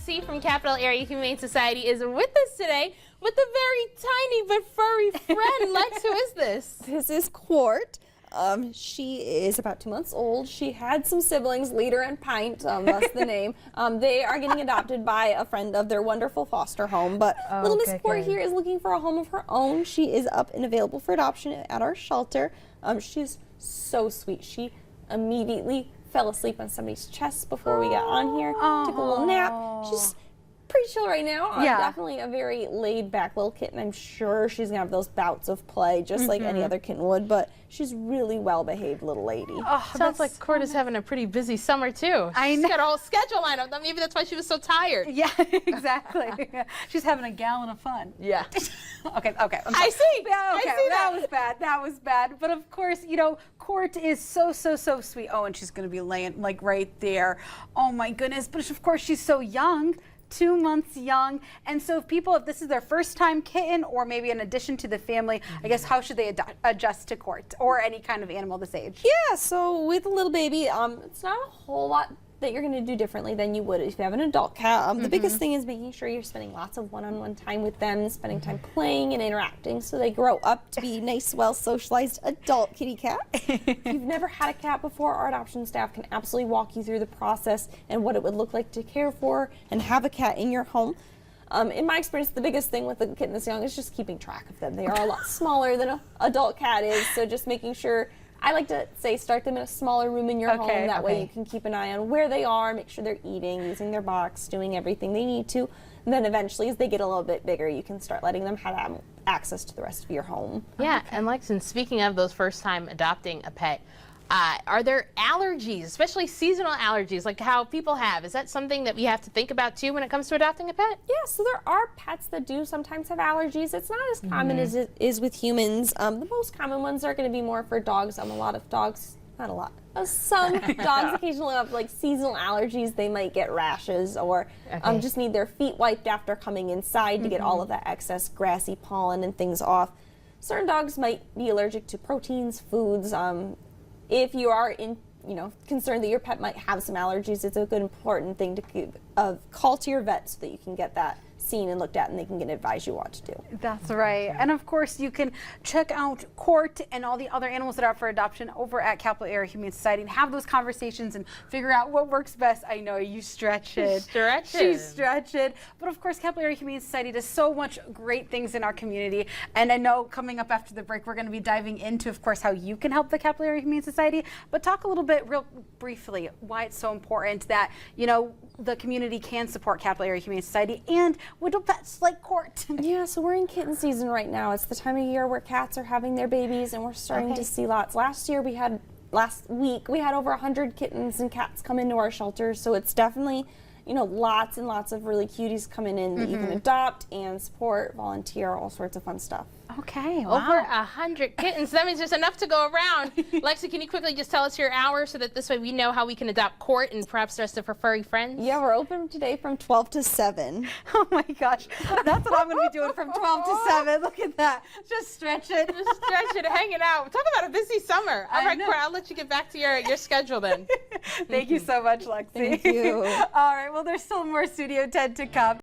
Lexi from Capital Area Humane Society is with us today with a very tiny but furry friend. Lex, who is this? This is Quart. She is about 2 months old. She had some siblings, Leader and Pint, that's the name. They are getting adopted by a friend of their wonderful foster home, but little Miss Quart here is looking for a home of her own. She is up and available for adoption at our shelter. She's so sweet. She immediately fell asleep on somebody's chest before we got on here, took a little nap. She's pretty chill right now. Definitely a very laid back little kitten. I'm sure she's gonna have those bouts of play just like any other kitten would, but she's really well behaved little lady. Oh, sounds like Quart is having a pretty busy summer too. I know. She's got a whole schedule lined up. Maybe that's why she was so tired. Yeah, exactly. She's having a gallon of fun. Yeah. Okay. I see. Yeah, okay. I see that was bad. That was bad. But of course, you know, Quart is so sweet. Oh, and she's going to be laying like right there. Oh my goodness. But of course, she's so young. 2 months young. And so if this is their first time kitten or maybe an addition to the family, I guess how should they adjust to Quart or any kind of animal this age? Yeah, so with a little baby, it's not a whole lot that you're going to do differently than you would if you have an adult cat. The biggest thing is making sure you're spending lots of one-on-one time with them, spending time playing and interacting so they grow up to be nice, well-socialized adult kitty cat. If you've never had a cat before, our adoption staff can absolutely walk you through the process and what it would look like to care for and have a cat in your home. In my experience, the biggest thing with a kitten this young is just keeping track of them. They are a lot smaller than an adult cat is, so just making sure, I like to say start them in a smaller room in your home. That way you can keep an eye on where they are, make sure they're eating, using their box, doing everything they need to. And then eventually, as they get a little bit bigger, you can start letting them have access to the rest of your home. Yeah, and Lex, speaking of those first time adopting a pet, are there allergies, especially seasonal allergies, like how people have? Is that something that we have to think about too when it comes to adopting a pet? Yeah, so there are pets that do sometimes have allergies. It's not as common as it is with humans. The most common ones are going to be more for dogs. A lot of dogs, not a lot, some dogs occasionally have like seasonal allergies. They might get rashes or just need their feet wiped after coming inside to get all of that excess grassy pollen and things off. Certain dogs might be allergic to proteins, foods. If you are concerned that your pet might have some allergies, it's a good important thing to call to your vet so that you can get that seen and looked at and they can advise you what to do. That's right. And of course you can check out Quart and all the other animals that are up for adoption over at Capital Area Humane Society and have those conversations and figure out what works best. I know you stretch it. She's stretching. But of course Capital Area Humane Society does so much great things in our community. And I know coming up after the break we're going to be diving into, of course, how you can help the Capital Area Humane Society. But talk a little bit real briefly why it's so important that, you know, the community can support Capital Area Humane Society and little pets like Quart. Yeah, so we're in kitten season right now. It's the time of year where cats are having their babies and we're starting to see lots. Last week we had over 100 kittens and cats come into our shelters, so it's definitely, you know, lots and lots of really cuties coming in that you can adopt and support, volunteer, all sorts of fun stuff. Okay, wow. Over 100 kittens. That means there's enough to go around. Lexi, can you quickly just tell us your hours so that this way we know how we can adopt Quart and perhaps the rest of her furry friends? Yeah, we're open today from 12 to 7. Oh my gosh. That's what I'm going to be doing from 12 to 7. Look at that. Just stretch it. Just stretch it, hanging out. Talk about a busy summer. All right, Quart, I'll let you get back to your schedule then. Thank you so much, Lexi. Thank you. All right, well, there's still more Studio 10 to come.